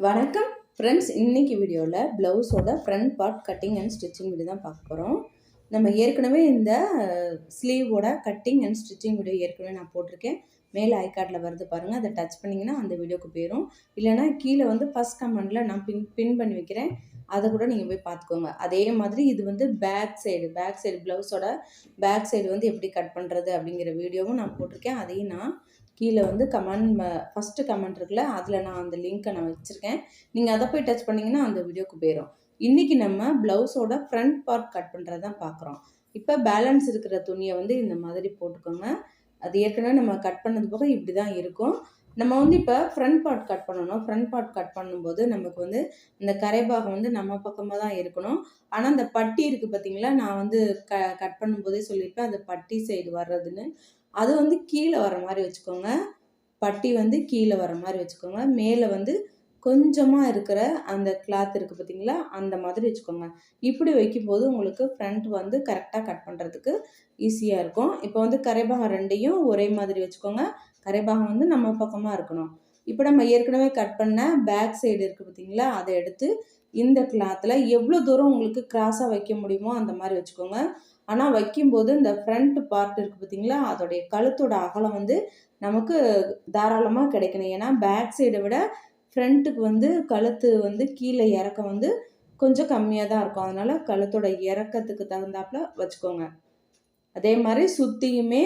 வணக்கம் ஃப்ரெண்ட்ஸ், இன்னைக்கு வீடியோவில் ப்ளவுஸோட front part cutting and stitching video தான் பார்க்க போகிறோம். நம்ம ஏற்கனவே இந்த ஸ்லீவோட கட்டிங் அண்ட் ஸ்டிச்சிங் வீடியோ ஏற்கனவே நான் போட்டிருக்கேன். மேலே ஐகார்டில் வருது பாருங்கள், அதை டச் பண்ணிங்கன்னா அந்த வீடியோக்கு போயிடும். இல்லைனா கீழே ஃபஸ்ட் கமெண்டில் நான் பின் பண்ணி வைக்கிறேன், அதை கூட நீங்கள் போய் பார்த்துக்கோங்க. அதே மாதிரி இது பேக் சைடு ப்ளவுஸோட பேக் சைடு எப்படி கட் பண்ணுறது அப்படிங்கிற வீடியோவும் நான் போட்டிருக்கேன். அதையும் நான் கீழே ஃபஸ்ட்டு கமெண்ட் இருக்குல்ல, அதில் நான் அந்த லிங்க்கை நான் வச்சுருக்கேன். நீங்கள் அதை போய் டச் பண்ணிங்கன்னா அந்த வீடியோக்கு போயிடும். இன்றைக்கி நம்ம ப்ளவுஸோட ஃப்ரண்ட் பார்ட் கட் பண்ணுறது தான் பார்க்குறோம். இப்போ பேலன்ஸ் இருக்கிற துணியை இந்த மாதிரி போட்டுக்கோங்க. அது ஏற்கனவே நம்ம கட் பண்ணது போக இப்படி தான் இருக்கும். நம்ம இப்போ ஃப்ரண்ட் பார்ட் கட் பண்ணணும். ஃப்ரண்ட் பார்ட் கட் பண்ணும்போது நமக்கு இந்த கரைபாகம் நம்ம பக்கமாக தான் இருக்கணும். ஆனால் அந்த பட்டி இருக்குது பார்த்தீங்களா, நான் கட் பண்ணும்போதே சொல்லியிருப்பேன் அது பட்டி சைடு வர்றதுன்னு. அது கீழே வர மாதிரி வச்சுக்கோங்க. பட்டி கீழே வர மாதிரி வச்சுக்கோங்க. மேலே கொஞ்சமாக இருக்கிற அந்த கிளாத் இருக்குது பார்த்தீங்களா, அந்த மாதிரி வச்சுக்கோங்க. இப்படி வைக்கும்போது உங்களுக்கு ஃப்ரண்ட் கரெக்டாக கட் பண்ணுறதுக்கு ஈஸியாக இருக்கும். இப்போ கரைபாகம் ரெண்டையும் ஒரே மாதிரி வச்சுக்கோங்க. கரைபாகம் நம்ம பக்கமாக இருக்கணும். இப்போ நம்ம ஏற்கனவே கட் பண்ண பேக் சைடு இருக்குது பார்த்தீங்களா, அதை எடுத்து இந்த கிளாத்தில் எவ்வளோ தூரம் உங்களுக்கு கிராஸாக வைக்க முடியுமோ அந்த மாதிரி வச்சுக்கோங்க. ஆனால் வைக்கும்போது இந்த ஃப்ரண்ட் பார்ட் இருக்குது பார்த்தீங்களா, அதோடைய கழுத்தோட அகலம் நமக்கு தாராளமாக கிடைக்கணும். ஏன்னா பேக் சைடை விட ஃப்ரண்ட்டுக்கு கழுத்து கீழே இறக்கம் கொஞ்சம் கம்மியாக தான் இருக்கும். அதனால் கழுத்தோட இறக்கத்துக்கு தகுந்தாப்புல வச்சுக்கோங்க. அதே மாதிரி சுற்றியுமே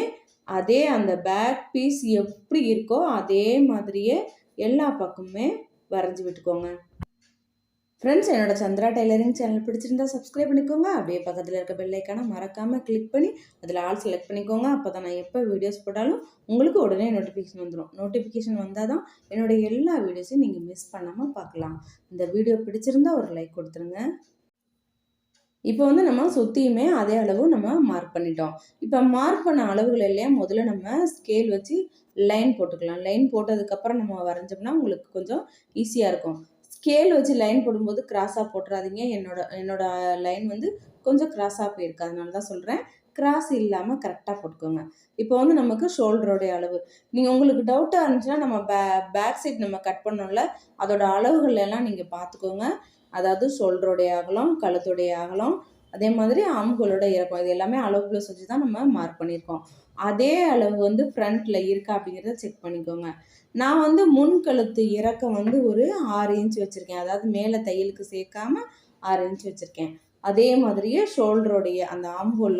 அதே அந்த பேக் பீஸ் எப்படி இருக்கோ அதே மாதிரியே எல்லா பக்கமுமே வரைஞ்சி விட்டுக்கோங்க. ஃப்ரெண்ட்ஸ், என்னோட சந்திரா டைலரிங் சேனல் பிடிச்சிருந்தா சப்ஸ்கிரைப் பண்ணிக்கோங்க. அப்படியே பக்கத்தில் இருக்க பெல் ஐக்கானை மறக்காமல் கிளிக் பண்ணி அதில் ஆல் செலக்ட் பண்ணிக்கோங்க. அப்போ தான் நான் எப்போ வீடியோஸ் போட்டாலும் உங்களுக்கு உடனே நோட்டிஃபிகேஷன் வந்துடும். நோட்டிஃபிகேஷன் வந்தால் தான் என்னோட எல்லா வீடியோஸையும் நீங்கள் மிஸ் பண்ணாமல் பார்க்கலாம். இந்த வீடியோ பிடிச்சிருந்தா ஒரு லைக் கொடுத்துருங்க. இப்போ நம்ம சுற்றியுமே அதே அளவு நம்ம மார்க் பண்ணிட்டோம். இப்போ மார்க் பண்ண அளவுகள் எல்லாம் முதல்ல நம்ம ஸ்கேல் வச்சு லைன் போட்டுக்கலாம். லைன் போட்டதுக்கப்புறம் நம்ம வரைஞ்சோம்னா உங்களுக்கு கொஞ்சம் ஈஸியாக இருக்கும். ஸ்கேல் வச்சு லைன் போடும்போது கிராஸாக போட்டுறாதீங்க. என்னோட லைன் கொஞ்சம் கிராஸாக போயிருக்கு, அதனால தான் சொல்கிறேன். கிராஸ் இல்லாமல் கரெக்டாக போட்டுக்கோங்க. இப்போ நமக்கு ஷோல்டரோடைய அளவு உங்களுக்கு டவுட்டாக இருந்துச்சுன்னா நம்ம பேக் சைட் நம்ம கட் பண்ணோம்ல, அதோட அளவுகள் எல்லாம் நீங்கள் பார்த்துக்கோங்க. அதாவது ஷோல்டருடைய அகலம், கழுத்துடைய அகலம், அதே மாதிரி ஆம்கோலோட இறக்கம், இது எல்லாமே அளவு ப்ளஸ் வச்சு தான் நம்ம மார்க் பண்ணியிருக்கோம். அதே அளவு ஃப்ரண்ட்டில் இருக்கா அப்படிங்கிறத செக் பண்ணிக்கோங்க. நான் முன் கழுத்து இறக்கம் ஒரு 6 இன்ச் வச்சுருக்கேன். அதாவது மேலே தையலுக்கு சேர்க்காம 6 இன்ச் வச்சுருக்கேன். அதே மாதிரியே ஷோல்டருடைய அந்த ஆம்ஹோல்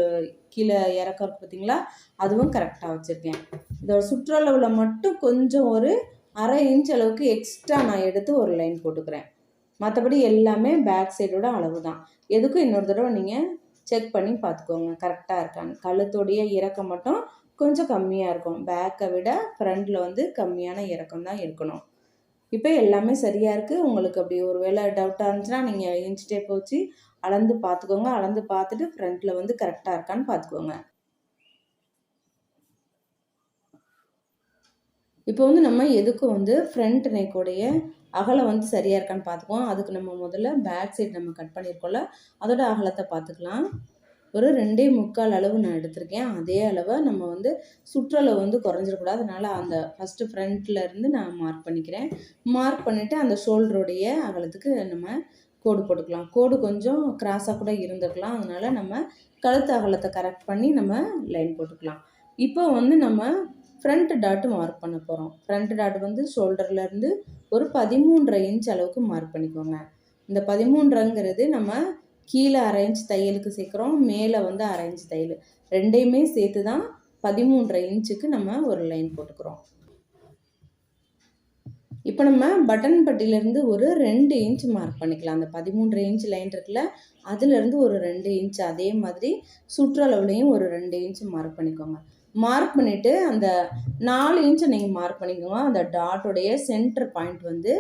கீழே இறக்கம் இருக்குது பார்த்தீங்களா, அதுவும் கரெக்டாக வச்சுருக்கேன். இதோட சுற்றளவில் மட்டும் கொஞ்சம் ஒரு 1/2 இன்ச் அளவுக்கு எக்ஸ்ட்ரா நான் எடுத்து ஒரு லைன் போட்டுக்கிறேன். மற்றபடி எல்லாமே பேக் சைடோட அளவு தான். எதுக்கும் இன்னொரு தடவை நீங்கள் செக் பண்ணி பார்த்துக்கோங்க கரெக்டாக இருக்கான்னு. கழுத்துடைய இறக்கம் மட்டும் கொஞ்சம் கம்மியாக இருக்கும். பேக்கை விட ஃப்ரண்டில் கம்மியான இறக்கம் தான் இருக்கணும். இப்போ எல்லாமே சரியாக இருக்குது. உங்களுக்கு அப்படி ஒரு வேளை டவுட்டாக இருந்துச்சுன்னா நீங்கள் இன்ச் டேப் வச்சு அளந்து பார்த்துக்கோங்க. அளந்து பார்த்துட்டு ஃப்ரண்ட்டில் கரெக்டாக இருக்கான்னு பார்த்துக்கோங்க. இப்போ நம்ம எதுக்கும் ஃப்ரண்ட் நெக்கோடைய அகலம் சரியாக இருக்கான்னு பார்த்துக்குவோம். அதுக்கு நம்ம முதல்ல பேக் சைடு நம்ம கட் பண்ணியிருக்கோம்ல, அதோட அகலத்தை பார்த்துக்கலாம். ஒரு 2.25 அளவு நான் எடுத்திருக்கேன். அதே அளவை நம்ம சுற்றளவு குறைஞ்சிடக்கூடாது. அதனால் அந்த ஃபஸ்ட்டு ஃப்ரண்ட்டில் இருந்து நான் மார்க் பண்ணிக்கிறேன். மார்க் பண்ணிவிட்டு அந்த ஷோல்டருடைய அகலத்துக்கு நம்ம கோடு போட்டுக்கலாம். கோடு கொஞ்சம் கிராஸாக கூட இருந்துருக்கலாம். அதனால் நம்ம கழுத்து அகலத்தை கரெக்ட் பண்ணி நம்ம லைன் போட்டுக்கலாம். இப்போ நம்ம ஃப்ரண்ட் டாட்டு மார்க் பண்ண போகிறோம். ஃப்ரண்ட் டாட் ஷோல்டர்லேருந்து ஒரு 13.5 இன்ச் அளவுக்கு மார்க் பண்ணிக்கோங்க. இந்த 13.5ங்கிறது நம்ம கீழே 1/2 இன்ச் தையலுக்கு சேர்க்குறோம், மேலே 1/2 இன்ச் தையல், ரெண்டையுமே சேர்த்து தான் 13.5 இன்ச்சுக்கு நம்ம ஒரு லைன் போட்டுக்கிறோம். இப்போ நம்ம பட்டன் பட்டியிலேருந்து ஒரு 2 இன்ச் மார்க் பண்ணிக்கலாம். அந்த 13.5 இன்ச் லைன் இருக்குல்ல, அதுலேருந்து ஒரு 2 இன்ச், அதே மாதிரி சுற்றளவுலையும் ஒரு 2 இன்ச் மார்க் பண்ணிக்கோங்க. மார்க் பண்ணிவிட்டு அந்த 4 இன்ச்சை நீங்கள் மார்க் பண்ணிக்கோங்க. அந்த டாட்டோடைய சென்டர் பாயிண்ட்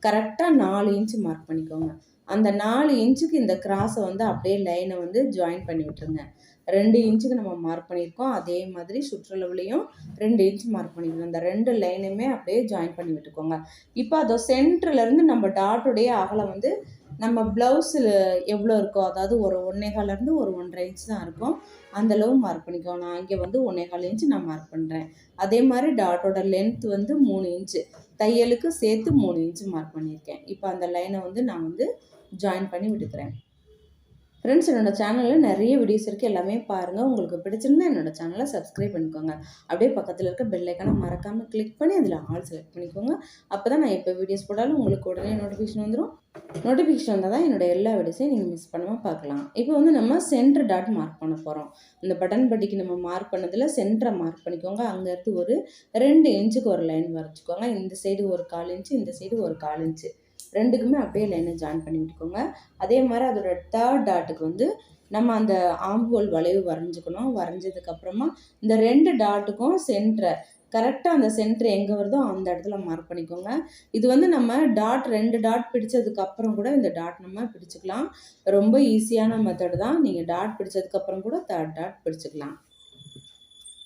கரெக்டாக 4 இன்ச்சு மார்க் பண்ணிக்கோங்க. அந்த 4 இன்ச்சுக்கு இந்த கிராஸை அப்படியே லைனை ஜாயின் பண்ணி விட்டுருங்க. 2 இன்ச்சுக்கு நம்ம மார்க் பண்ணியிருக்கோம். அதே மாதிரி சுற்றளவுலையும் 2 இன்ச் மார்க் பண்ணிக்கணும். இந்த 2 லைனுமே அப்படியே ஜாயின் பண்ணி விட்டுக்கோங்க. இப்போ அதோ சென்டர்லேருந்து நம்ம டாட்டுடைய அகலம் நம்ம ப்ளவுஸில் எவ்வளோ இருக்கோ, அதாவது ஒரு 1.25லேருந்து ஒரு 1.5 இன்ச் தான் இருக்கும். அந்தளவு மார்க் பண்ணிக்கோ. நான் இங்கே வந்து 1.25 இன்ச் நான் மார்க் பண்ணுறேன். அதே மாதிரி டாட்டோட லென்த் வந்து 3 இன்ச்சு. தையலுக்கு சேர்த்து 3 இன்ச்சு மார்க் பண்ணியிருக்கேன். இப்போ அந்த லைனை வந்து நான் வந்து ஜாயின் பண்ணி விட்டுக்கிறேன். ஃப்ரெண்ட்ஸ், என்னோடய சேனலில் நிறைய வீடியோஸ் இருக்குது, எல்லாமே பாருங்கள். உங்களுக்கு பிடிச்சிருந்தா என்னோடய சேனலை சப்ஸ்கிரைப் பண்ணிக்கோங்க. அப்படியே பக்கத்தில் இருக்க பெல் ஐக்கானை மறக்காமல் கிளிக் பண்ணி அதில் ஆல் செலக்ட் பண்ணிக்கோங்க. அப்போ தான் நான் எப்போ வீடியோஸ் போட்டாலும் உங்களுக்கு உடனே நோட்டிஃபிகேஷன் வந்துடும். நோட்டிஃபிகேஷன் வந்தால் தான் என்னோடய எல்லா வீடியோஸையும் நீங்கள் மிஸ் பண்ணாமல் பார்க்கலாம். இப்போ வந்து நம்ம சென்டர் டாட் மார்க் பண்ண போகிறோம். இந்த பட்டன் பட்டிக்கு நம்ம மார்க் பண்ணதில் சென்டரை மார்க் பண்ணிக்கோங்க. அங்கேருந்து ஒரு 2 இன்ச்சுக்கு ஒரு லைன் வரைச்சிக்கோங்க. இந்த சைடு ஒரு 1/4 இன்ச்சு, இந்த சைடு ஒரு 1/4 இன்ச்சு, ரெண்டுக்குமே அப்படியே லைனை ஜாயின் பண்ணி விட்டுக்கோங்க. அதே மாதிரி அதோட தேர்ட் டாட்டுக்கு வந்து நம்ம அந்த ஆம்போல் வளைவு வரைஞ்சிக்கணும். வரைஞ்சதுக்கப்புறமா இந்த 2 டாட்டுக்கும் சென்டரை கரெக்டாக அந்த சென்டர் எங்கே வருதோ அந்த இடத்துல மார்க் பண்ணிக்கோங்க. இது வந்து நம்ம டாட் 2 டாட் பிடிச்சதுக்கப்புறம் கூட இந்த டாட் நம்ம பிடிச்சிக்கலாம். ரொம்ப ஈஸியான மெத்தட் தான். நீங்கள் டாட் பிடிச்சதுக்கப்புறம் கூட தேர்ட் டாட் பிடிச்சிக்கலாம்.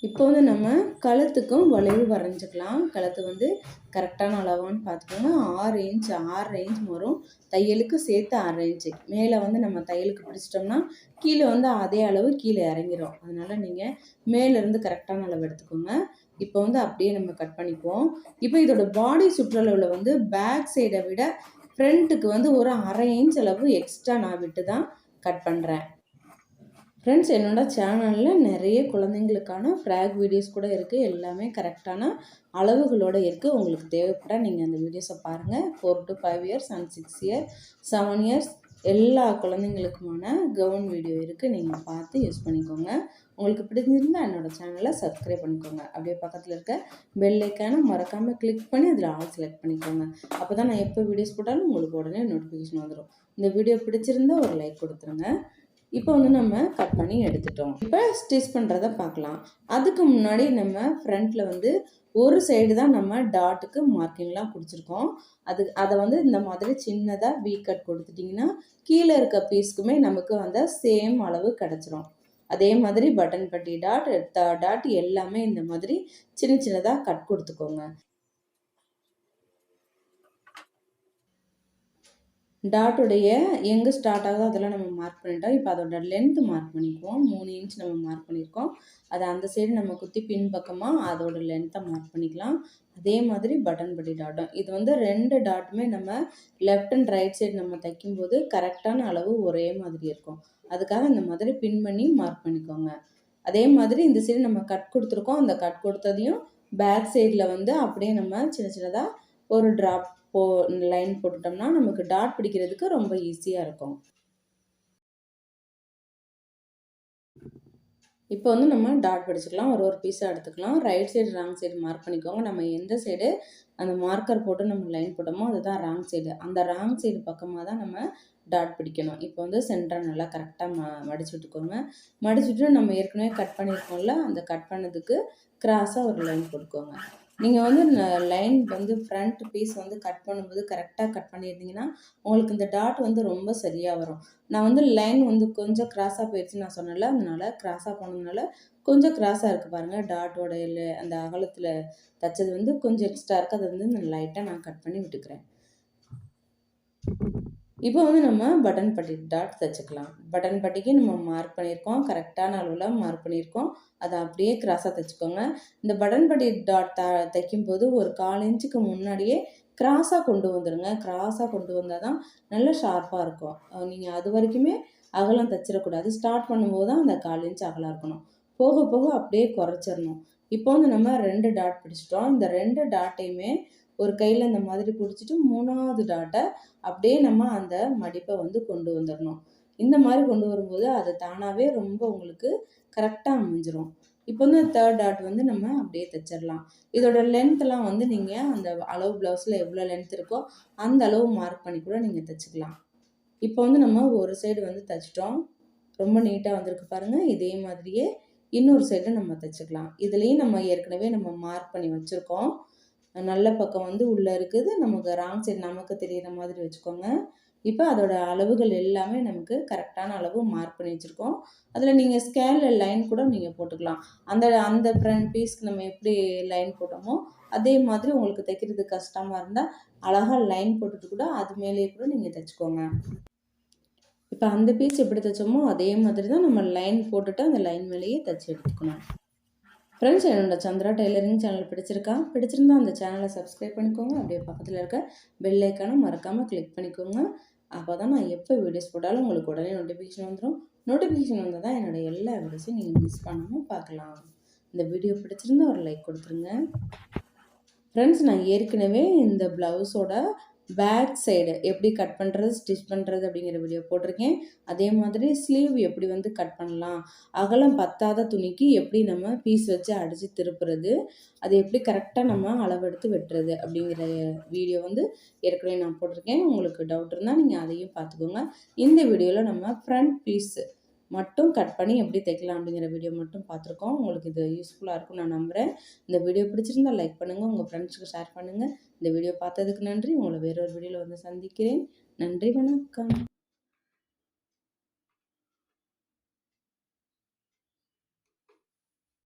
இப்போ வந்து நம்ம கழுத்துக்கும் வளைவு வரைஞ்சிக்கலாம். கழுத்து வந்து கரெக்டான அளவான்னு பார்த்துக்கோங்க. 6 இன்ச் 6.5 இன்ச் வரும். தையலுக்கு சேர்த்து 6 இன்ச்சு. மேலே வந்து நம்ம தையலுக்கு பிடிச்சிட்டோம்னா கீழே வந்து அதே அளவு கீழே இறங்கிடும். அதனால் நீங்கள் மேலேருந்து கரெக்டான அளவு எடுத்துக்கோங்க. இப்போ வந்து அப்படியே நம்ம கட் பண்ணிக்குவோம். இப்போ இதோட பாடி சுற்றளவில் வந்து பேக் சைடை விட ஃப்ரண்ட்டுக்கு வந்து ஒரு 1/2 இன்ச் அளவு எக்ஸ்ட்ரா நான் விட்டு தான் கட் பண்ணுறேன். ஃப்ரெண்ட்ஸ், என்னோடய சேனலில் நிறைய குழந்தைங்களுக்கான ஃப்ராக் வீடியோஸ் கூட இருக்குது. எல்லாமே கரெக்டான அளவுகளோடு இருக்குது. உங்களுக்கு தேவைப்பட்டால் நீங்கள் அந்த வீடியோஸை பாருங்கள். 4 to 5 years and 6 years 7 years எல்லா குழந்தைங்களுக்குமான கவுன் வீடியோ இருக்குது. நீங்கள் பார்த்து யூஸ் பண்ணிக்கோங்க. உங்களுக்கு பிடிச்சிருந்தால் என்னோடய சேனலை சப்ஸ்கிரைப் பண்ணிக்கோங்க. அப்படியே பக்கத்தில் இருக்க பெல் ஐக்கானை மறக்காமல் கிளிக் பண்ணி அதில் ஆல் செலக்ட் பண்ணிக்கோங்க. அப்போ தான் நான் எப்போ வீடியோஸ் போட்டாலும் உங்களுக்கு உடனே நோட்டிஃபிகேஷன் வந்துடும். இந்த வீடியோ பிடிச்சிருந்தால் ஒரு லைக் கொடுத்துருங்க. இப்போ வந்து நம்ம கட் பண்ணி எடுத்துட்டோம். இப்போ ஸ்டிச் பண்ணுறதை பார்க்கலாம். அதுக்கு முன்னாடி நம்ம ஃப்ரண்ட்டில் வந்து ஒரு சைடு தான் நம்ம டாட்டுக்கு மார்க்கிங்லாம் கொடுத்துருக்கோம். அதை வந்து இந்த மாதிரி சின்னதாக வீ கட் கொடுத்துட்டிங்கன்னா கீழே இருக்க பீஸ்க்குமே நமக்கு வந்து சேம் அளவு கிடச்சிரும். அதே மாதிரி பட்டன் பட்டி டாட் டாட் எல்லாமே இந்த மாதிரி சின்ன சின்னதாக கட் கொடுத்துக்கோங்க. டாட்டுடைய எங்கே ஸ்டார்ட் ஆகுதோ அதெல்லாம் நம்ம மார்க் பண்ணிட்டோம். இப்போ அதோட லென்த்து மார்க் பண்ணிக்குவோம். 3 இன்ச் நம்ம மார்க் பண்ணியிருக்கோம். அதை அந்த சைடு நம்ம குத்தி பின் பக்கமாக அதோட லென்த்தை மார்க் பண்ணிக்கலாம். அதே மாதிரி பட்டன் பட்டி டாட்டும் இது வந்து 2 டாட்டுமே நம்ம லெஃப்ட் அண்ட் ரைட் சைடு நம்ம தைக்கும்போது கரெக்டான அளவு ஒரே மாதிரி இருக்கும். அதுக்காக இந்த மாதிரி பின் பண்ணி மார்க் பண்ணிக்கோங்க. அதே மாதிரி இந்த சைடு நம்ம கட் கொடுத்துருக்கோம். அந்த கட் கொடுத்ததையும் பேக் சைடில் வந்து அப்படியே நம்ம சின்ன சின்னதாக ஒரு ட்ராப் லைன் போட்டுட்டோம்னா நமக்கு டாட் பிடிக்கிறதுக்கு ரொம்ப ஈஸியாக இருக்கும். இப்போ வந்து நம்ம டாட் பிடிச்சிக்கலாம். ஒரு பீஸாக எடுத்துக்கலாம். Right side wrong side mark பண்ணிக்கோங்க. நம்ம எந்த சைடு அந்த மார்க்கர் போட்டு நம்ம லைன் போட்டோமோ அதுதான் ராங் சைடு. அந்த ராங் சைடு பக்கமாக தான் நம்ம டாட் பிடிக்கணும். இப்போ வந்து சென்டரை நல்லா கரெக்டாக மடிச்சு விட்டுக்கோங்க. மடிச்சுட்டு நம்ம ஏற்கனவே கட் பண்ணியிருக்கோம்ல, அந்த கட் பண்ணதுக்கு கிராஸாக ஒரு லைன் போட்டுக்கோங்க. நீங்கள் வந்து லைன் வந்து ஃப்ரண்ட் பீஸ் வந்து கட் பண்ணும்போது கரெக்டாக கட் பண்ணியிருந்தீங்கன்னா உங்களுக்கு இந்த டாட் வந்து ரொம்ப சரியாக வரும். நான் வந்து லைன் வந்து கொஞ்சம் கிராஸாக போயிடுச்சுன்னு நான் சொன்னேன்ல, அதனால கிராஸாக போனதுனால கொஞ்சம் கிராஸாக இருக்குது பாருங்கள். டாட்டோட அந்த அகலத்தில் தைச்சது வந்து கொஞ்சம் எக்ஸ்ட்ரா இருக்குது. அதை வந்து லைட்டாக நான் கட் பண்ணி விட்டுக்கிறேன். இப்போ வந்து நம்ம பட்டன் பட்டி டாட் தைச்சிக்கலாம். பட்டன் பட்டிக்கு நம்ம மார்க் பண்ணியிருக்கோம். கரெக்டான அளவில் மார்க் பண்ணியிருக்கோம். அதை அப்படியே கிராஸாக தைச்சிக்கோங்க. இந்த பட்டன் பட்டி டாட் தைக்கும்போது ஒரு 1/4 இன்ச்சுக்கு முன்னாடியே கிராஸாக கொண்டு வந்துடுங்க. கிராஸாக கொண்டு வந்தால் தான் நல்லா ஷார்ப்பாக இருக்கும். நீங்கள் அது வரைக்குமே அகலம் தைச்சிடக்கூடாது. ஸ்டார்ட் பண்ணும்போது தான் அந்த 1/4 இன்ச் அகலம் இருக்கணும். போக போக அப்படியே குறைச்சிடணும். இப்போ வந்து நம்ம 2 டாட் பிடிச்சிட்டோம். இந்த 2 டாட்டையுமே ஒரு கையில் இந்த மாதிரி பிடிச்சிட்டு 3வது டாட்டை அப்படியே நம்ம அந்த மடிப்பை வந்து கொண்டு வந்துடணும். இந்த மாதிரி கொண்டு வரும்போது அது தானாகவே ரொம்ப உங்களுக்கு கரெக்டாக அமைஞ்சிரும். இப்போ வந்து தேர்ட் டாட் வந்து நம்ம அப்படியே தைச்சிடலாம். இதோட லென்த்லாம் வந்து நீங்கள் அந்த அளவு ப்ளவுஸில் எவ்வளோ லென்த் இருக்கோ அந்த அளவு மார்க் பண்ணி கூட நீங்கள் தைச்சிக்கலாம். இப்போ வந்து நம்ம ஒரு சைடு வந்து தைச்சிட்டோம். ரொம்ப நீட்டாக வந்திருக்கு பாருங்கள். இதே மாதிரியே இன்னொரு சைடு நம்ம தைச்சிக்கலாம். இதுலேயும் நம்ம ஏற்கனவே நம்ம மார்க் பண்ணி வச்சுருக்கோம். நல்ல பக்கம் வந்து உள்ளே இருக்குது. நமக்கு ராங் சைடு நமக்கு தெரிகிற மாதிரி வச்சுக்கோங்க. இப்போ அதோட அளவுகள் எல்லாமே நமக்கு கரெக்டான அளவு மார்க் பண்ணி வச்சுருக்கோம். அதில் நீங்கள் ஸ்கேலில் லைன் கூட நீங்கள் போட்டுக்கலாம். அந்த ஃப்ரண்ட் பீஸ்க்கு நம்ம எப்படி லைன் போட்டோமோ அதே மாதிரி உங்களுக்கு தைக்கிறதுக்கு கஷ்டமாக இருந்தால் அழகாக லைன் போட்டுட்டு கூட அது மேலேயே கூட நீங்கள் தைச்சிக்கோங்க. இப்போ அந்த பீஸ் எப்படி தைச்சோமோ அதே மாதிரி தான் நம்ம லைன் போட்டுட்டு அந்த லைன் மேலேயே தைச்சி எடுத்துக்கணும். ஃப்ரெண்ட்ஸ், என்னோட சந்திரா டெய்லரிங் சேனல் பிடிச்சிருந்தா அந்த சேனலை சப்ஸ்கிரைப் பண்ணிக்கோங்க. அப்படியே பக்கத்தில் இருக்க பெல் ஐக்கானை மறக்காமல் கிளிக் பண்ணிக்கோங்க. அப்போ தான் நான் எப்போ வீடியோஸ் போட்டாலும் உங்களுக்கு உடனே நோட்டிஃபிகேஷன் வந்துடும். நோட்டிஃபிகேஷன் வந்தால் தான் என்னோடய எல்லா வீடியோஸையும் நீங்கள் மிஸ் பண்ணாமல் பார்க்கலாம். இந்த வீடியோ பிடிச்சிருந்தா ஒரு லைக் கொடுத்துருங்க. ஃப்ரெண்ட்ஸ், நான் ஏற்கனவே இந்த ப்ளவுஸோட பேக் சைடு எப்படி கட் பண்ணுறது, ஸ்டிச் பண்ணுறது அப்படிங்கிற வீடியோ போட்டிருக்கேன். அதே மாதிரி ஸ்லீவ் எப்படி வந்து கட் பண்ணலாம், அகலம் பத்தாத துணிக்கு எப்படி நம்ம பீஸ் வச்சு அடித்து திருப்புறது, அது எப்படி கரெக்டாக நம்ம அளவெடுத்து வெட்டுறது அப்படிங்கிற வீடியோ வந்து ஏற்கனவே நான் போட்டிருக்கேன். உங்களுக்கு டவுட் இருந்தால் நீங்கள் அதையும் பார்த்துக்கோங்க. இந்த வீடியோவில் நம்ம ஃப்ரண்ட் பீஸு மட்டும் கட் பண்ணி எப்படி தைக்கலாம் அப்படிங்கிற வீடியோ மட்டும் பார்த்துருக்கோம். உங்களுக்கு இது யூஸ்ஃபுல்லாக இருக்கும்னு நான் நம்புகிறேன். இந்த வீடியோ பிடிச்சிருந்தா லைக் பண்ணுங்கள், உங்கள் ஃப்ரெண்ட்ஸுக்கு ஷேர் பண்ணுங்கள். இந்த வீடியோ பார்த்ததுக்கு நன்றி. உங்களை வேறொரு வீடியோவில் வந்து சந்திக்கிறேன். நன்றி, வணக்கம்.